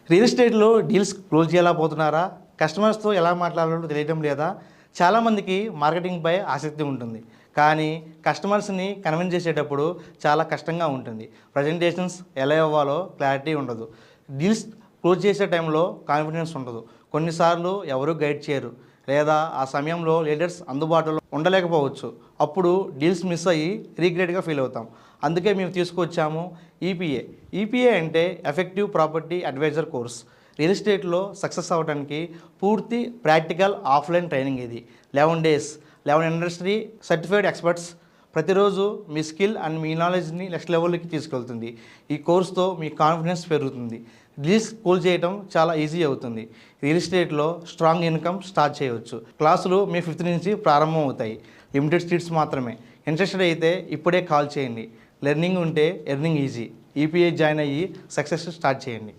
Real ఎస్టేట్లో deals close చేయలేకపోతున్నారా? కస్టమర్స్తో ఎలా మాట్లాడాలో తెలియడం లేదా? చాలామందికి మార్కెటింగ్పై ఆసక్తి ఉంటుంది, కానీ కస్టమర్స్ని కన్విన్స్ చేసేటప్పుడు చాలా కష్టంగా ఉంటుంది. ప్రజెంటేషన్స్ ఎలా ఇవ్వాలో క్లారిటీ ఉండదు. డీల్స్ క్లోజ్ చేసే టైంలో కాన్ఫిడెన్స్ ఉండదు. కొన్నిసార్లు ఎవరూ గైడ్ చేయరు, లేదా ఆ సమయంలో లీడర్స్ అందుబాటులో ఉండలేకపోవచ్చు. అప్పుడు డీల్స్ మిస్ అయ్యి రీగ్రెట్గా ఫీల్ అవుతాం. అందుకే మేము తీసుకొచ్చాము ఈపీఏ. ఈపీఏ అంటే effective property advisor course. Real ఎస్టేట్లో సక్సెస్ అవ్వడానికి పూర్తి ప్రాక్టికల్ ఆఫ్లైన్ ట్రైనింగ్ ఇది. 11 days, 11 ఇండస్ట్రీ సర్టిఫైడ్ ఎక్స్పర్ట్స్. ప్రతిరోజు మీ స్కిల్ అండ్ మీ నాలెడ్జ్ని నెక్స్ట్ లెవెల్కి తీసుకెళ్తుంది. ఈ కోర్స్తో మీ కాన్ఫిడెన్స్ పెరుగుతుంది. డీల్స్ కూల్ చేయడం చాలా ఈజీ అవుతుంది. రియల్ ఎస్టేట్లో స్ట్రాంగ్ ఇన్కమ్ స్టార్ట్ చేయవచ్చు. క్లాసులు మే 5th నుంచి ప్రారంభం అవుతాయి. లిమిటెడ్ సీట్స్ మాత్రమే. ఇంట్రెస్టెడ్ అయితే ఇప్పుడే కాల్ చేయండి. లెర్నింగ్ ఉంటే ఎర్నింగ్ ఈజీ. ఈపీఐ జాయిన్ అయ్యి సక్సెస్ స్టార్ట్ చేయండి.